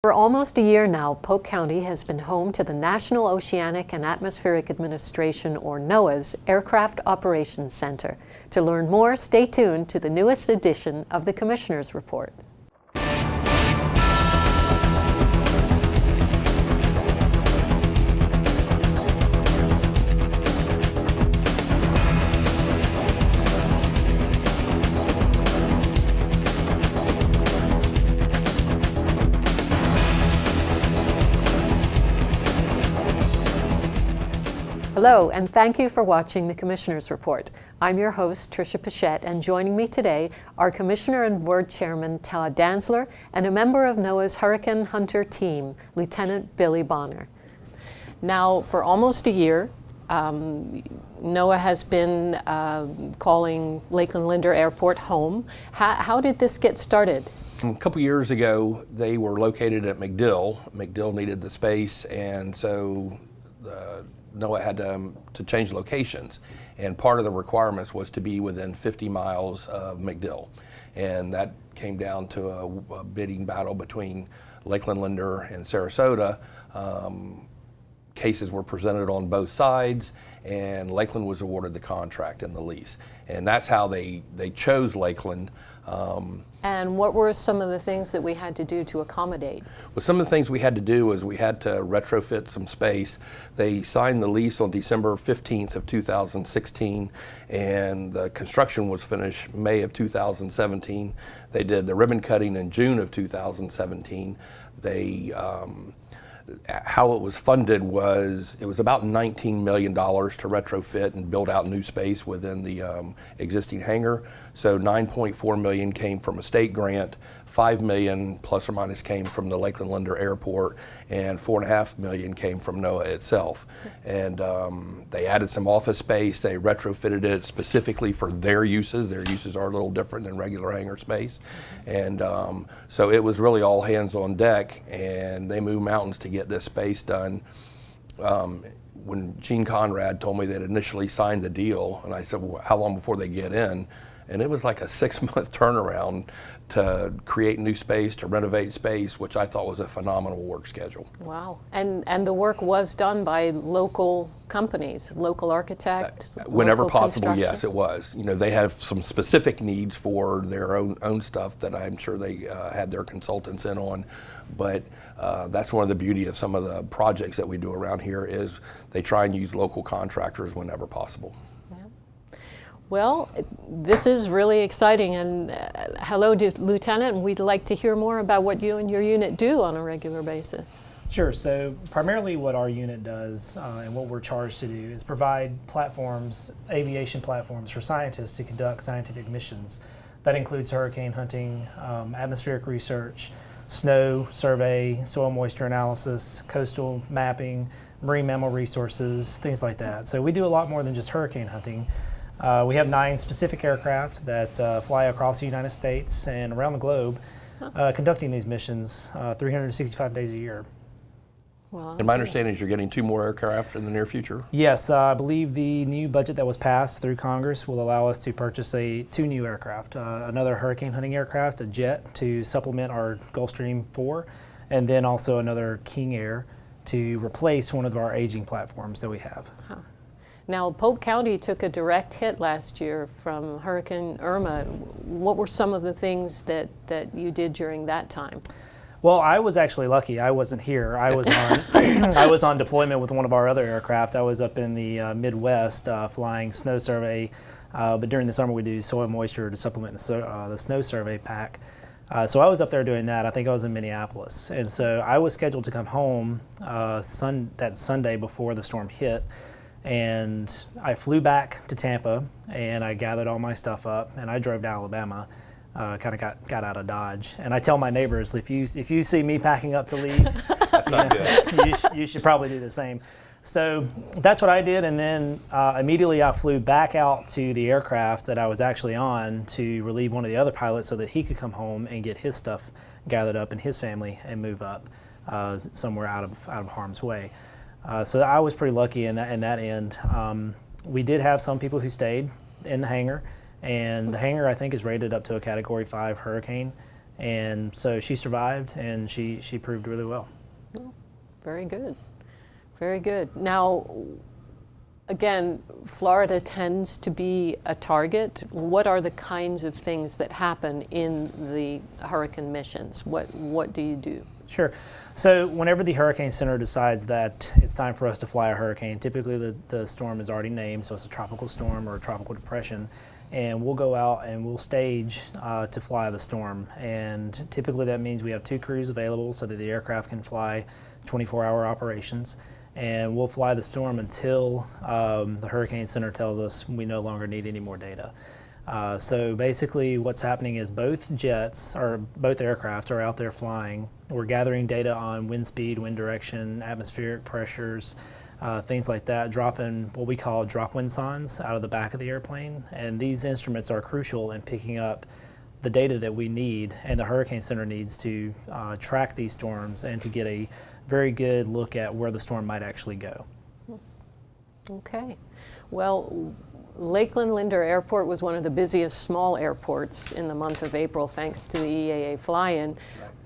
For almost a year now, Polk County has been home to the National Oceanic and Atmospheric Administration, or NOAA's, Aircraft Operations Center. To learn more, stay tuned to the newest edition of the Commissioner's Report. Hello, and thank you for watching the Commissioner's Report. I'm your host, Tricia Pichette, and joining me today are Commissioner and Board Chairman Todd Dantzler and a member of NOAA's Hurricane Hunter team, Lieutenant Billy Bonner. Now, for almost a year, NOAA has been calling Lakeland Linder Airport home. How did this get started? A couple years ago, they were located at MacDill. MacDill needed the space, and so NOAA had to change locations, and part of the requirements was to be within 50 miles of MacDill, and that came down to a bidding battle between Lakeland Linder and Sarasota. Cases were presented on both sides, and Lakeland was awarded the contract and the lease, and that's how they chose Lakeland. And what were some of the things that we had to do to accommodate? Well, some of the things we had to do was we had to retrofit some space. They signed the lease on December 15th of 2016, and the construction was finished May of 2017. They did the ribbon cutting in June of 2017. How it was funded was, it was about $19 million to retrofit and build out new space within the existing hangar. So $9.4 million came from a state grant, $5 million plus or minus came from the Lakeland Linder Airport, and $4.5 million came from NOAA itself. And they added some office space. They retrofitted it specifically for their uses. Their uses are a little different than regular hangar space. And so it was really all hands on deck, and they moved mountains to get this space done. When Gene Conrad told me they'd initially signed the deal, and I said, well, how long before they get in? And it was like a 6-month turnaround to create new space, to renovate space, which I thought was a phenomenal work schedule. Wow. And the work was done by local companies, local architects? Whenever possible, yes, it was. You know, they have some specific needs for their own stuff that I'm sure they had their consultants in on. But that's one of the beauty of some of the projects that we do around here is they try and use local contractors whenever possible. Well, this is really exciting, and hello, Lieutenant, and we'd like to hear more about what you and your unit do on a regular basis. Sure, so primarily what our unit does and what we're charged to do is provide platforms, aviation platforms for scientists to conduct scientific missions. That includes hurricane hunting, atmospheric research, snow survey, soil moisture analysis, coastal mapping, marine mammal resources, things like that. So we do a lot more than just hurricane hunting. We have 9 specific aircraft that fly across the United States and around the globe, conducting these missions 365 days a year. Wow. And my understanding is you're getting 2 more aircraft in the near future? Yes, I believe the new budget that was passed through Congress will allow us to purchase 2 new aircraft, another hurricane hunting aircraft, a jet to supplement our Gulfstream 4, and then also another King Air to replace one of our aging platforms that we have. Huh. Now, Polk County took a direct hit last year from Hurricane Irma. What were some of the things that you did during that time? Well, I was actually lucky. I wasn't here. I was on I was on deployment with one of our other aircraft. I was up in the Midwest flying snow survey, but during the summer we do soil moisture to supplement the snow survey pack. So I was up there doing that. I think I was in Minneapolis, and so I was scheduled to come home that Sunday before the storm hit. And I flew back to Tampa, and I gathered all my stuff up, and I drove to Alabama, kind of got out of Dodge. And I tell my neighbors, if you see me packing up to leave, That's not good. you should probably do the same. So that's what I did, and then immediately I flew back out to the aircraft that I was actually on to relieve one of the other pilots so that he could come home and get his stuff gathered up and his family and move up somewhere out of harm's way. So I was pretty lucky in that end. We did have some people who stayed in the hangar, and the hangar I think is rated up to a Category 5 hurricane, And so she survived, and she proved really well. Oh, very good. Very good. Now, again, Florida tends to be a target. What are the kinds of things that happen in the hurricane missions? What do you do? Sure. So whenever the Hurricane Center decides that it's time for us to fly a hurricane, typically the storm is already named, so it's a tropical storm or a tropical depression, and we'll go out and we'll stage to fly the storm. And typically that means we have 2 crews available so that the aircraft can fly 24-hour operations. And we'll fly the storm until the Hurricane Center tells us we no longer need any more data. So basically what's happening is both aircraft are out there flying. We're gathering data on wind speed, wind direction, atmospheric pressures, things like that, dropping what we call drop wind signs out of the back of the airplane. And these instruments are crucial in picking up the data that we need and the Hurricane Center needs to track these storms and to get a very good look at where the storm might actually go. Okay. Well, Lakeland Linder Airport was one of the busiest small airports in the month of April, thanks to the EAA fly-in.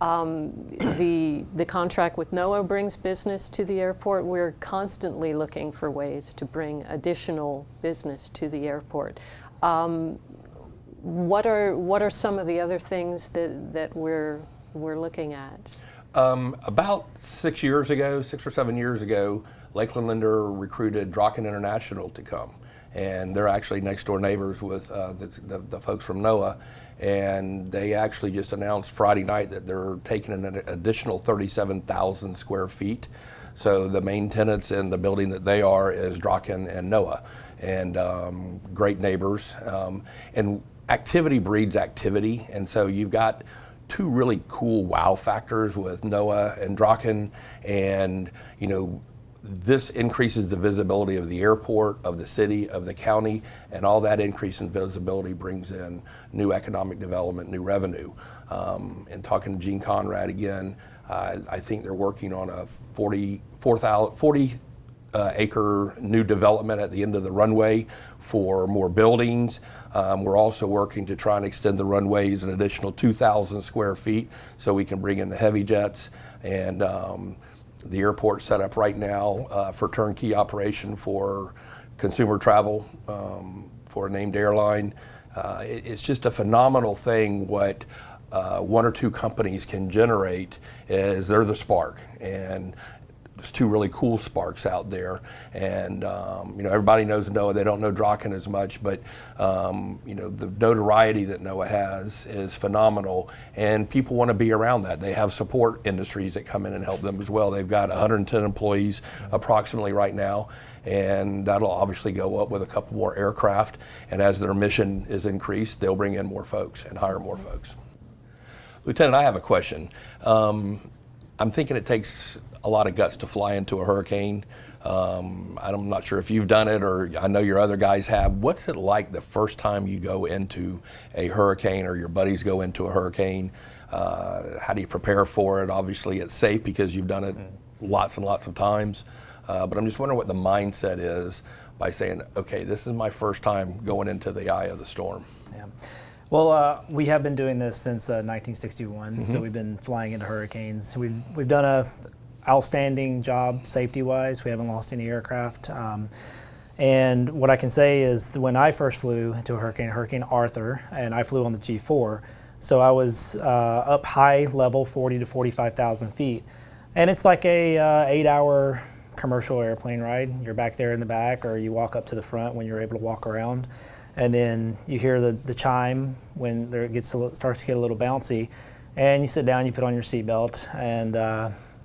The contract with NOAA brings business to the airport. We're constantly looking for ways to bring additional business to the airport. What are some of the other things that we're looking at? About 6 or 7 years ago, Lakeland Linder recruited Hurrican International to come. And they're actually next door neighbors with the folks from NOAA. And they actually just announced Friday night that they're taking an additional 37,000 square feet. So the main tenants in the building that they are is Hurrican and NOAA. And great neighbors. And activity breeds activity. And so you've got 2 really cool wow factors with NOAA and Hurrican. And, you know, this increases the visibility of the airport, of the city, of the county, and all that increase in visibility brings in new economic development, new revenue. And talking to Gene Conrad again, I think they're working on a 40 acre new development at the end of the runway for more buildings. We're also working to try and extend the runways an additional 2,000 square feet so we can bring in the heavy jets. And the airport set up right now for turnkey operation for consumer travel for a named airline. It's just a phenomenal thing what 1 or 2 companies can generate. Is they're the spark, and there's 2 really cool sparks out there. And you know, everybody knows NOAA. They don't know Hurrican as much, but you know, the notoriety that NOAA has is phenomenal, and people want to be around that. They have support industries that come in and help them as well. They've got 110 employees approximately right now, and that'll obviously go up with a couple more aircraft. And as their mission is increased, they'll bring in more folks and hire more folks. Lieutenant, I have a question. I'm thinking it takes a lot of guts to fly into a hurricane. I'm not sure if you've done it, or I know your other guys have. What's it like the first time you go into a hurricane, or your buddies go into a hurricane? How do you prepare for it? Obviously it's safe because you've done it lots and lots of times. But I'm just wondering what the mindset is by saying, okay, this is my first time going into the eye of the storm. Yeah. Well, we have been doing this since 1961, so we've been flying into hurricanes. We've done a outstanding job safety-wise. We haven't lost any aircraft. And what I can say is when I first flew into a hurricane, Hurricane Arthur, and I flew on the G4, so I was up high level, 40 to 45,000 feet. And it's like a 8-hour commercial airplane ride. You're back there in the back, or you walk up to the front when you're able to walk around. And then you hear the chime when it starts to get a little bouncy, and you sit down, you put on your seatbelt, and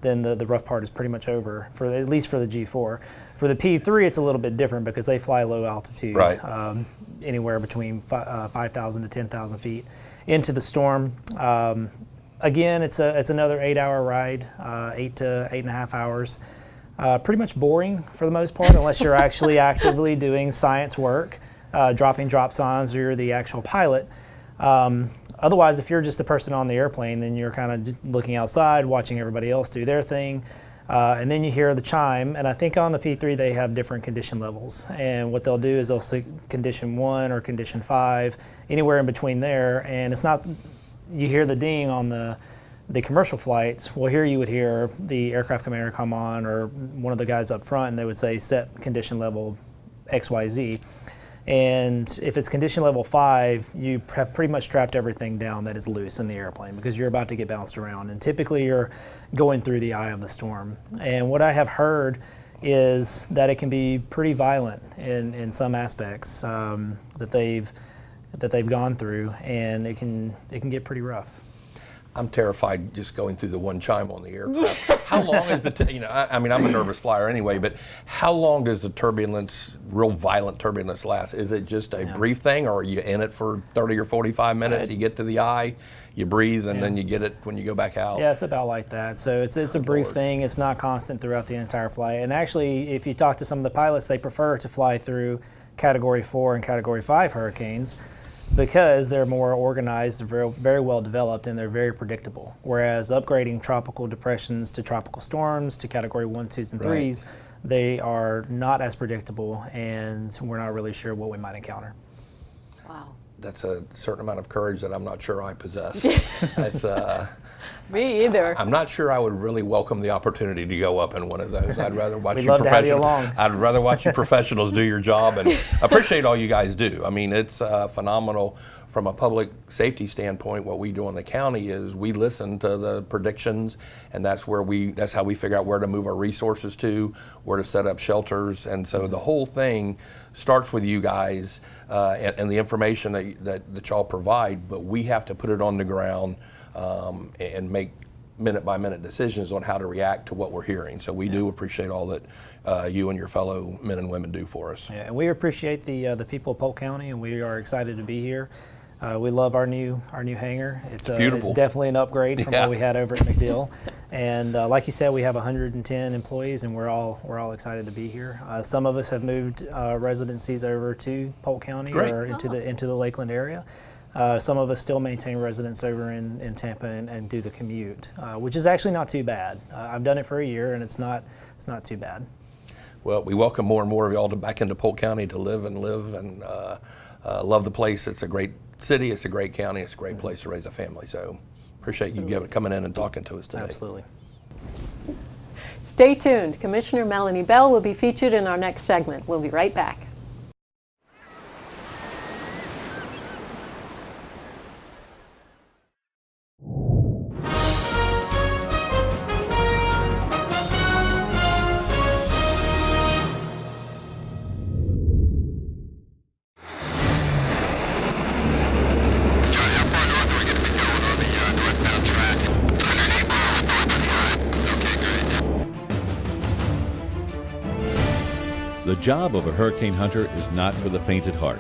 then the rough part is pretty much over, at least for the G4. For the P3, it's a little bit different because they fly low altitude, right. Anywhere between 5,000 to 10,000 feet into the storm. Again, it's another 8-hour ride, 8 to 8.5 hours. Pretty much boring for the most part, unless you're actually actively doing science work. Dropping drop signs, or you're the actual pilot. Otherwise, if you're just a person on the airplane, then you're kind of looking outside, watching everybody else do their thing. And then you hear the chime, and I think on the P3 they have different condition levels. And what they'll do is they'll say condition 1 or condition 5, anywhere in between there. And it's not you hear the ding on the commercial flights. Well, here you would hear the aircraft commander come on, or one of the guys up front, and they would say set condition level XYZ. And if it's condition level 5, you have pretty much strapped everything down that is loose in the airplane, because you're about to get bounced around. And typically you're going through the eye of the storm. And what I have heard is that it can be pretty violent in some aspects that they've gone through, and it can get pretty rough. I'm terrified just going through the one chime on the aircraft. How long is the, I mean, I'm a nervous flyer anyway, but how long does the turbulence, real violent turbulence last? Is it just a brief thing, or are you in it for 30 or 45 minutes? You get to the eye, you breathe, and then you get it when you go back out? Yeah, it's about like that. So it's a brief thing. It's not constant throughout the entire flight. And actually, if you talk to some of the pilots, they prefer to fly through Category 4 and Category 5 hurricanes, because they're more organized, very, very well developed, and they're very predictable. Whereas upgrading tropical depressions to tropical storms to Category 1, 2s, and 3s, they are not as predictable, and we're not really sure what we might encounter. Wow. That's a certain amount of courage that I'm not sure I possess. That's, Me either. I'm not sure I would really welcome the opportunity to go up in one of those. I'd rather watch you I'd rather watch you professionals do your job, and appreciate all you guys do. I mean, it's phenomenal from a public safety standpoint. What we do in the county is we listen to the predictions, and that's how we figure out where to move our resources to, where to set up shelters. And so the whole thing starts with you guys and the information that y'all provide, but we have to put it on the ground and make minute-by-minute decisions on how to react to what we're hearing. So we do appreciate all that you and your fellow men and women do for us. Yeah, and we appreciate the people of Polk County, and we are excited to be here. We love our new hangar. It's beautiful. It's definitely an upgrade from what we had over at MacDill. And like you said, we have 110 employees, and we're all excited to be here. Some of us have moved residencies over to Polk County or into the Lakeland area. Some of us still maintain residence over in Tampa and do the commute, which is actually not too bad. I've done it for a year, and it's not too bad. Well, we welcome more and more of y'all back into Polk County to live and love the place. It's a great city, it's a great county, it's a great place to raise a family. So appreciate you coming in and talking to us today. Absolutely. Stay tuned. Commissioner Melony Bell will be featured in our next segment. We'll be right back. The job of a hurricane hunter is not for the faint at heart.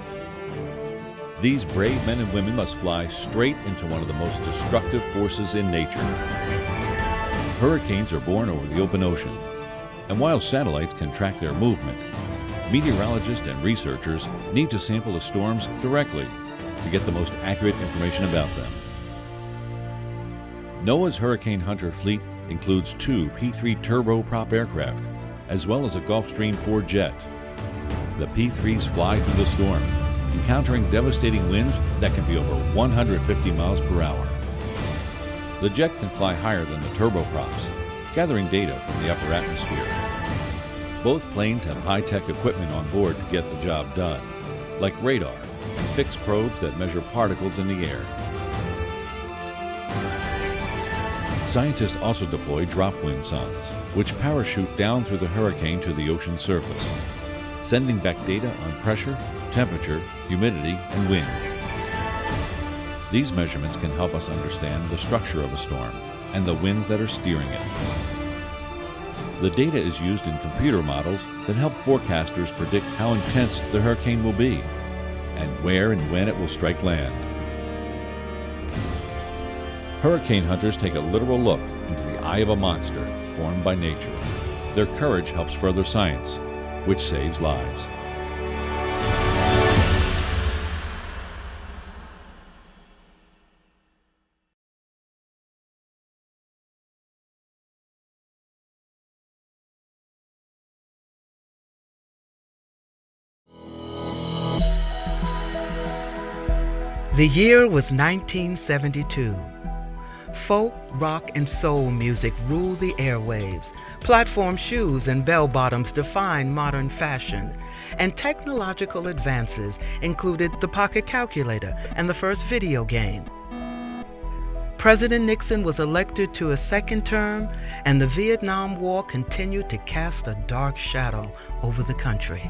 These brave men and women must fly straight into one of the most destructive forces in nature. Hurricanes are born over the open ocean, and while satellites can track their movement, meteorologists and researchers need to sample the storms directly to get the most accurate information about them. NOAA's Hurricane Hunter fleet includes 2 P-3 turboprop aircraft, as well as a Gulfstream 4 jet. The P-3s fly through the storm, encountering devastating winds that can be over 150 miles per hour. The jet can fly higher than the turboprops, gathering data from the upper atmosphere. Both planes have high-tech equipment on board to get the job done, like radar and fixed probes that measure particles in the air. Scientists also deploy drop wind sondes, which parachute down through the hurricane to the ocean surface, sending back data on pressure, temperature, humidity, and wind. These measurements can help us understand the structure of a storm and the winds that are steering it. The data is used in computer models that help forecasters predict how intense the hurricane will be and where and when it will strike land. Hurricane hunters take a literal look into the eye of a monster formed by nature. Their courage helps further science, which saves lives. The year was 1972. Folk, rock, and soul music ruled the airwaves. Platform shoes and bell-bottoms defined modern fashion. And technological advances included the pocket calculator and the first video game. President Nixon was elected to a second term, and the Vietnam War continued to cast a dark shadow over the country.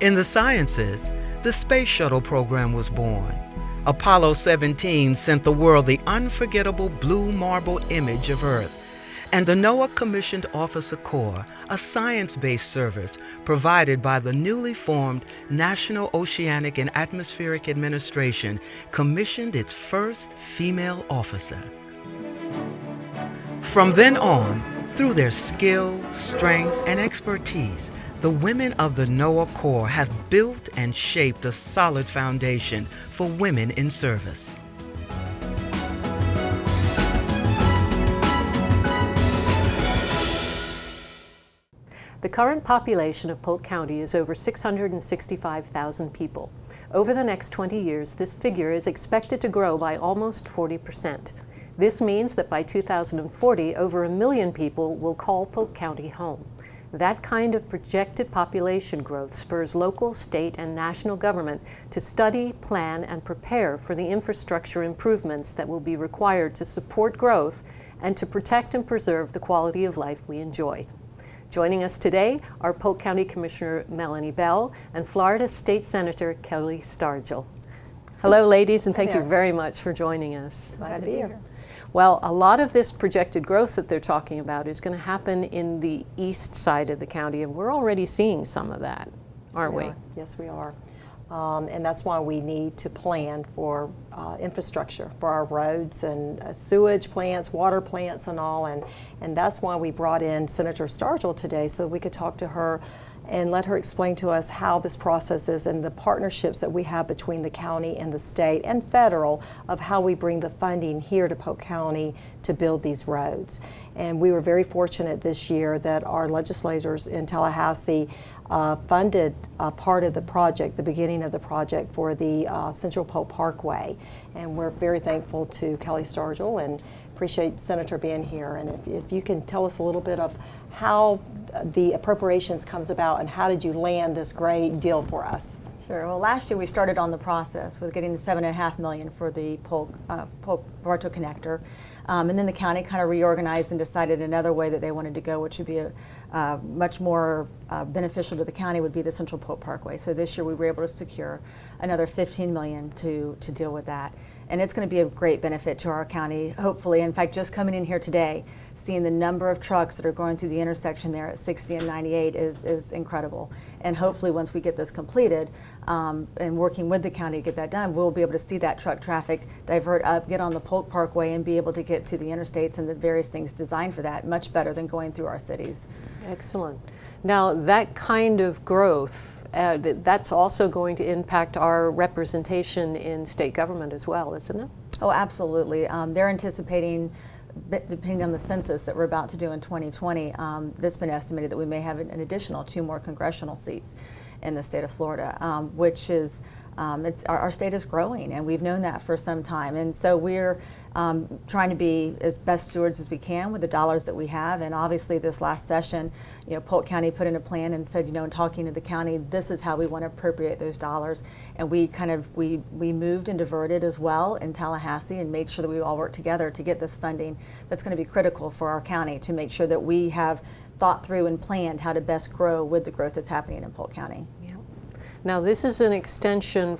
In the sciences, the space shuttle program was born. Apollo 17 sent the world the unforgettable blue marble image of Earth, and the NOAA commissioned Officer Corps, a science-based service provided by the newly formed National Oceanic and Atmospheric Administration, commissioned its first female officer. From then on, through their skill, strength, and expertise, the women of the NOAA Corps have built and shaped a solid foundation for women in service. The current population of Polk County is over 665,000 people. Over the next 20 years, this figure is expected to grow by almost 40%. This means that by 2040, over 1 million people will call Polk County home. That kind of projected population growth spurs local, state, and national government to study, plan, and prepare for the infrastructure improvements that will be required to support growth and to protect and preserve the quality of life we enjoy. Joining us today are Polk County Commissioner Melony Bell and Florida State Senator Kelli Stargel. Hello, ladies, and thank you very much for joining us. Glad to be here. Well, a lot of this projected growth that they're talking about is going to happen in the east side of the county, and we're already seeing some of that, aren't we? Yes, we are. And that's why we need to plan for infrastructure for our roads and sewage plants, water plants and all. And that's why we brought in Senator Stargel today so we could talk to her and let her explain to us how this process is and the partnerships that we have between the county and the state and federal of how we bring the funding here to Polk County to build these roads. And we were very fortunate this year that our legislators in Tallahassee funded part of the project, the beginning of the project for the Central Polk Parkway. And we're very thankful to Kelli Stargel and appreciate Senator being here. And if you can tell us a little bit of how the appropriations comes about and how did you land this great deal for us? Sure. Well, last year we started on the process with getting the $7.5 million for the Polk-Bartow connector. And then the county kind of reorganized and decided another way that they wanted to go, which would be a much more beneficial to the county, would be the Central Polk Parkway. So this year we were able to secure another $15 million to deal with that. And it's going to be a great benefit to our county, hopefully. In fact, just coming in here today, seeing the number of trucks that are going through the intersection there at 60 and 98 is incredible. And hopefully once we get this completed and working with the county to get that done, we'll be able to see that truck traffic divert up, get on the Polk Parkway, and be able to get to the interstates and the various things designed for that much better than going through our cities. Excellent. Now, that kind of growth, that's also going to impact our representation in state government as well, isn't it? Oh, absolutely. They're anticipating, depending on the census that we're about to do in 2020, it's been estimated that we may have an additional 2 more congressional seats in the state of Florida, which is, our state is growing, and we've known that for some time. And so we're trying to be as best stewards as we can with the dollars that we have. And obviously this last session, Polk County put in a plan and said, in talking to the county, this is how we want to appropriate those dollars. And we we moved and diverted as well in Tallahassee and made sure that we all work together to get this funding that's going to be critical for our county to make sure that we have thought through and planned how to best grow with the growth that's happening in Polk County. Yeah. Now, this is an extension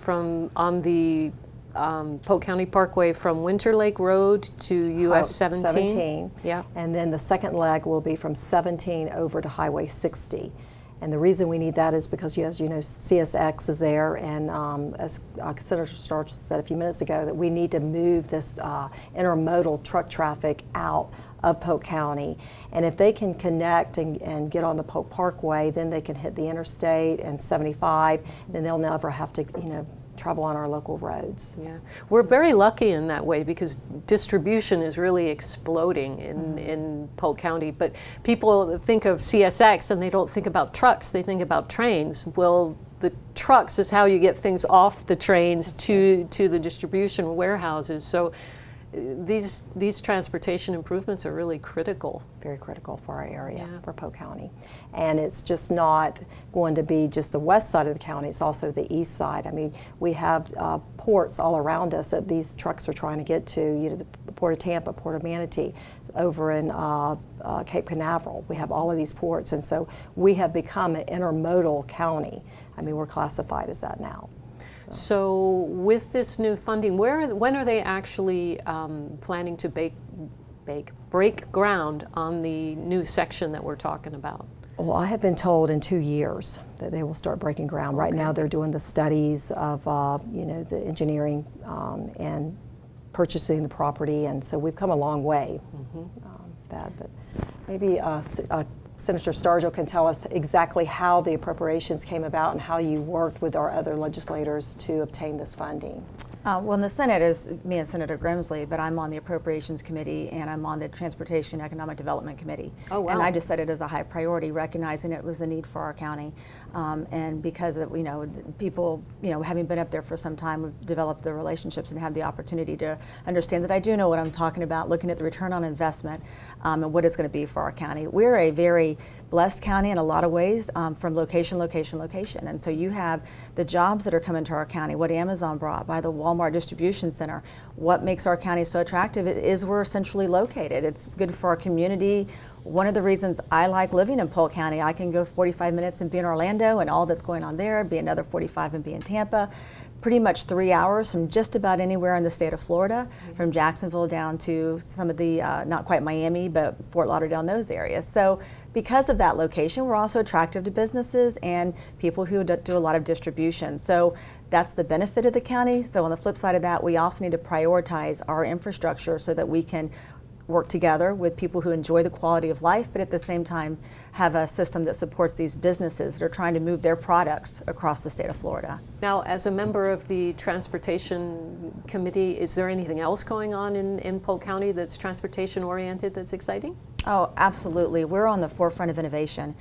on the Polk County Parkway from Winter Lake Road to US 17. Yeah. And then the second leg will be from 17 over to Highway 60. And the reason we need that is because, as you know, CSX is there, and as Senator Stargel said a few minutes ago, that we need to move this intermodal truck traffic out of Polk County. And if they can connect and get on the Polk Parkway, then they can hit the interstate and 75, then they'll never have to, travel on our local roads. Yeah, we're very lucky in that way because distribution is really exploding in Polk County, but people think of CSX and they don't think about trucks, they think about trains. Well, the trucks is how you get things off the trains to the distribution warehouses. So these transportation improvements are really critical. Very critical for our area, Yeah. for Polk County. And it's just not going to be just the west side of the county, it's also the east side. I mean, we have ports all around us that these trucks are trying to get to, you know, the Port of Tampa, Port of Manatee, over in Cape Canaveral. We have all of these ports, and so we have become an intermodal county. I mean, we're classified as that now. So with this new funding, when are they actually planning to break ground on the new section that we're talking about? Well, I have been told in 2 years that they will start breaking ground. Right now they're doing the studies of you know, the engineering and purchasing the property, and so we've come a long way. But maybe Senator Stargel can tell us exactly how the appropriations came about and how you worked with our other legislators to obtain this funding. Well, in the Senate is me and Senator Grimsley, but I'm on the Appropriations Committee and I'm on the Transportation Economic Development Committee. Oh, wow. And I just set it as a high priority, recognizing it was a need for our county. And because of, you know, people, you know, having been up there for some time, we've developed the relationships and have the opportunity to understand that I do know what I'm talking about, looking at the return on investment and what it's going to be for our county. We're a very blessed county in a lot of ways, from location. And so you have the jobs that are coming to our county, what Amazon brought by the Walmart distribution center. What makes our county so attractive is we're centrally located. It's good for our community. One of the reasons I like living in Polk County, I can go 45 minutes and be in Orlando and all that's going on there, be another 45 and be in Tampa. Pretty much 3 hours from just about anywhere in the state of Florida, from Jacksonville down to some of the, not quite Miami, but Fort Lauderdale and those areas. So because of that location, we're also attractive to businesses and people who do a lot of distribution. So that's the benefit of the county. So on the flip side of that, we also need to prioritize our infrastructure so that we can work together with people who enjoy the quality of life, but at the same time have a system that supports these businesses that are trying to move their products across the state of Florida. Now, as a member of the Transportation Committee, is there anything else going on in Polk County that's transportation oriented that's exciting? Oh, absolutely. We're on the forefront of innovation.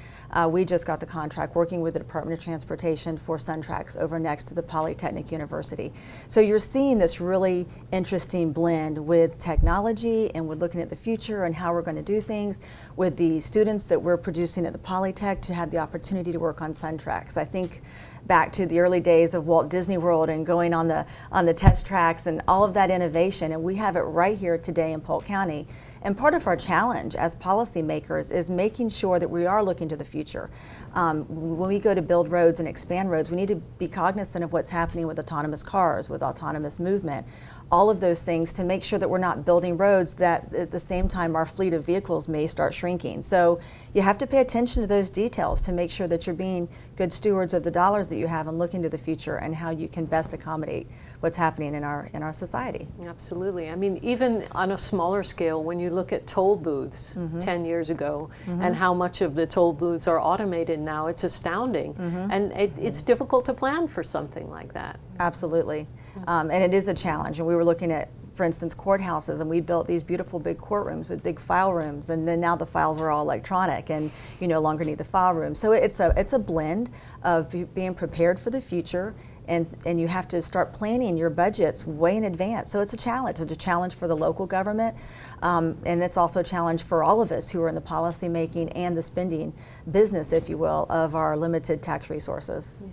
We just got the contract working with the Department of Transportation for SunTrax over next to the Polytechnic University. So you're seeing this really interesting blend with technology and with looking at the future and how we're going to do things with the students that we're producing at the Polytech to have the opportunity to work on SunTrax. I think back to the early days of Walt Disney World and going on the test tracks and all of that innovation, and we have it right here today in Polk County. And part of our challenge as policymakers is making sure that we are looking to the future. When we go to build roads and expand roads, we need to be cognizant of what's happening with autonomous cars, with autonomous movement, all of those things to make sure that we're not building roads that at the same time our fleet of vehicles may start shrinking. So you have to pay attention to those details to make sure that you're being good stewards of the dollars that you have and looking to the future and how you can best accommodate what's happening in our society. Absolutely. I mean, even on a smaller scale, when you look at toll booths 10 years ago and how much of the toll booths are automated now, it's astounding. And it's difficult to plan for something like that. Absolutely. And it is a challenge. And we were looking at, for instance, courthouses, and we built these beautiful big courtrooms with big file rooms, and then now the files are all electronic and you no longer need the file room. So it's a blend of being prepared for the future, and you have to start planning your budgets way in advance. So it's a challenge. It's a challenge for the local government, and it's also a challenge for all of us who are in the policy making and the spending business, if you will, of our limited tax resources. Yeah.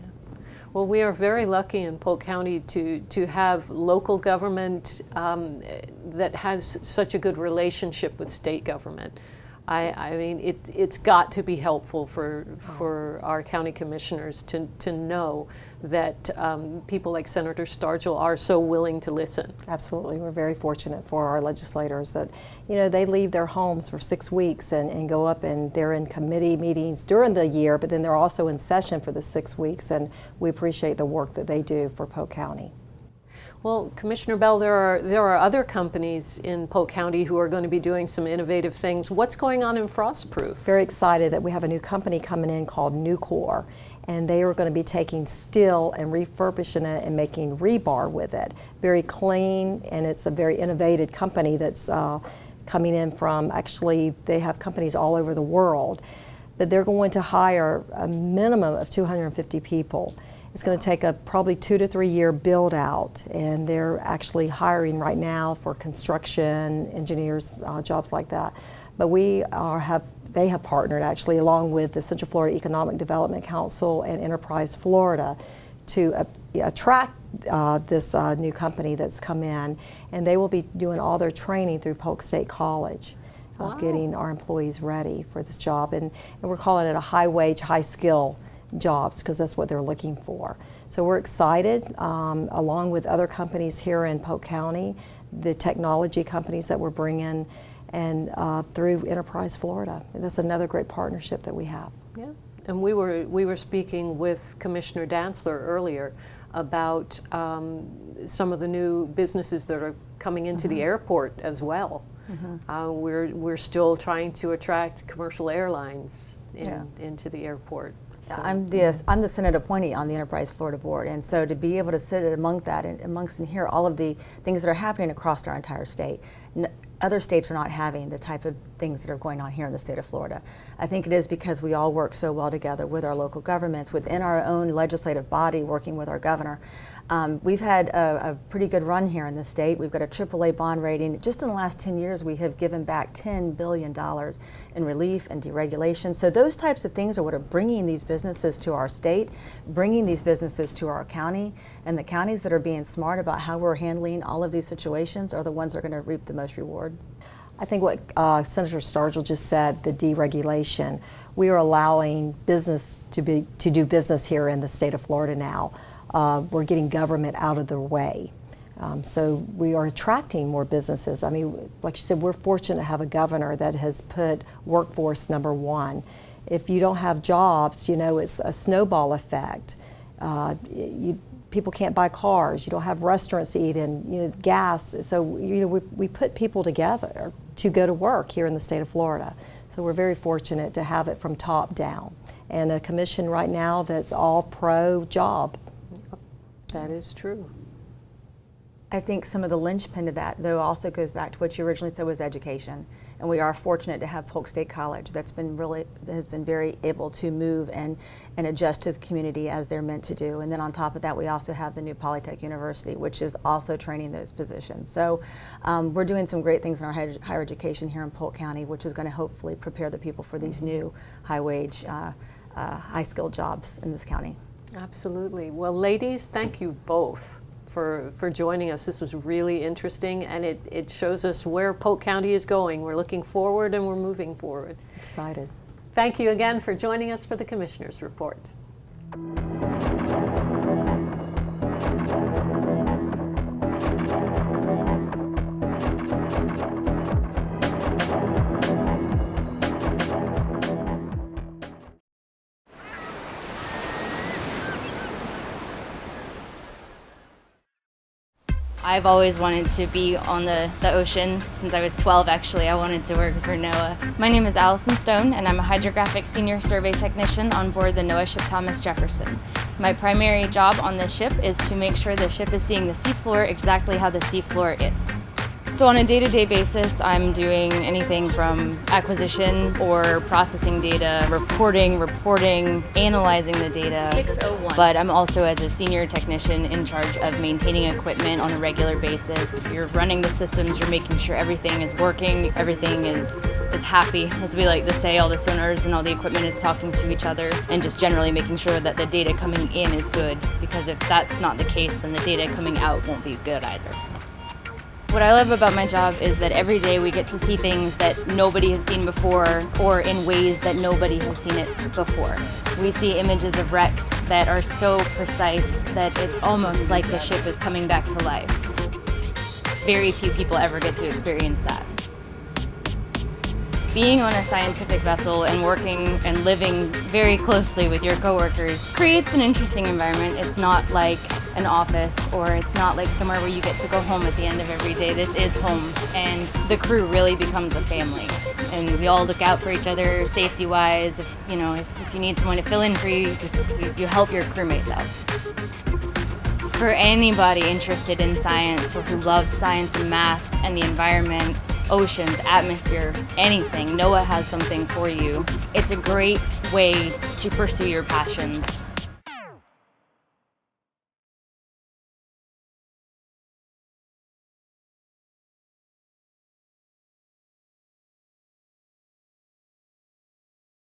Well, we are very lucky in Polk County to have local government that has such a good relationship with state government. I mean, it's got to be helpful for our county commissioners to know that people like Senator Stargel are so willing to listen. Absolutely. We're very fortunate for our legislators that, you know, they leave their homes for 6 weeks and go up, and they're in committee meetings during the year, but then they're also in session for the 6 weeks, and we appreciate the work that they do for Polk County. Well, Commissioner Bell, there are other companies in Polk County who are going to be doing some innovative things. What's going on in Frostproof? Very excited that we have a new company coming in called Nucor, and they are going to be taking steel and refurbishing it and making rebar with it. Very clean, and it's a very innovative company that's coming in from, actually they have companies all over the world, but they're going to hire a minimum of 250 people. It's going to take a probably 2 to 3 year build out, and they're actually hiring right now for construction engineers, jobs like that. But they have partnered actually along with the Central Florida Economic Development Council and Enterprise Florida to attract this new company that's come in, and they will be doing all their training through Polk State College. Wow. Getting our employees ready for this job, and we're calling it a high wage, high skill jobs because that's what they're looking for. So we're excited, along with other companies here in Polk County, the technology companies that we're bringing, and through Enterprise Florida. And that's another great partnership that we have. Yeah, and we were speaking with Commissioner Dantzler earlier about some of the new businesses that are coming into the airport as well. We're still trying to attract commercial airlines into the airport. So. I'm the Senate appointee on the Enterprise Florida Board, and so to be able to sit among that and amongst and hear all of the things that are happening across our entire state. Other states are not having the type of things that are going on here in the state of Florida. I think it is because we all work so well together with our local governments, within our own legislative body, working with our governor. We've had a pretty good run here in the state. We've got a AAA bond rating. Just in the last 10 years, we have given back $10 billion in relief and deregulation. So those types of things are what are bringing these businesses to our state, bringing these businesses to our county, and the counties that are being smart about how we're handling all of these situations are the ones that are going to reap the most reward. I think what Senator Stargel just said, the deregulation, we are allowing business to do business here in the state of Florida now. We're getting government out of the way. So we are attracting more businesses. I mean, like you said, we're fortunate to have a governor that has put workforce number one. If you don't have jobs, you know, it's a snowball effect. People can't buy cars. You don't have restaurants to eat in, you know, gas. So, you know, we put people together to go to work here in the state of Florida. So we're very fortunate to have it from top down. And a commission right now that's all pro-job. That is true. I think some of the linchpin to that, though, also goes back to what you originally said was education. And we are fortunate to have Polk State College has been very able to move and adjust to the community as they're meant to do. And then on top of that, we also have the new Polytech University, which is also training those positions. So we're doing some great things in our higher education here in Polk County, which is going to hopefully prepare the people for these new high-wage, high-skilled jobs in this county. Absolutely. Well, ladies, thank you both for joining us. This was really interesting, and it shows us where Polk County is going. We're looking forward and we're moving forward. Excited. Thank you again for joining us for the Commissioner's Report. I've always wanted to be on the ocean. Since I was 12, actually, I wanted to work for NOAA. My name is Allison Stone, and I'm a hydrographic senior survey technician on board the NOAA ship Thomas Jefferson. My primary job on this ship is to make sure the ship is seeing the seafloor exactly how the seafloor is. So on a day-to-day basis, I'm doing anything from acquisition or processing data, reporting, analyzing the data. 601. But I'm also, as a senior technician, in charge of maintaining equipment on a regular basis. If you're running the systems, you're making sure everything is working, everything is happy, as we like to say, all the sonars and all the equipment is talking to each other, and just generally making sure that the data coming in is good, because if that's not the case, then the data coming out won't be good either. What I love about my job is that every day we get to see things that nobody has seen before, or in ways that nobody has seen it before. We see images of wrecks that are so precise that it's almost like the ship is coming back to life. Very few people ever get to experience that. Being on a scientific vessel and working and living very closely with your coworkers creates an interesting environment. It's not like an office, or it's not like somewhere where you get to go home at the end of every day. This is home, and the crew really becomes a family. And we all look out for each other safety-wise. If you need someone to fill in for you, you help your crewmates out. For anybody interested in science, or who loves science and math and the environment, oceans, atmosphere, anything, NOAA has something for you. It's a great way to pursue your passions.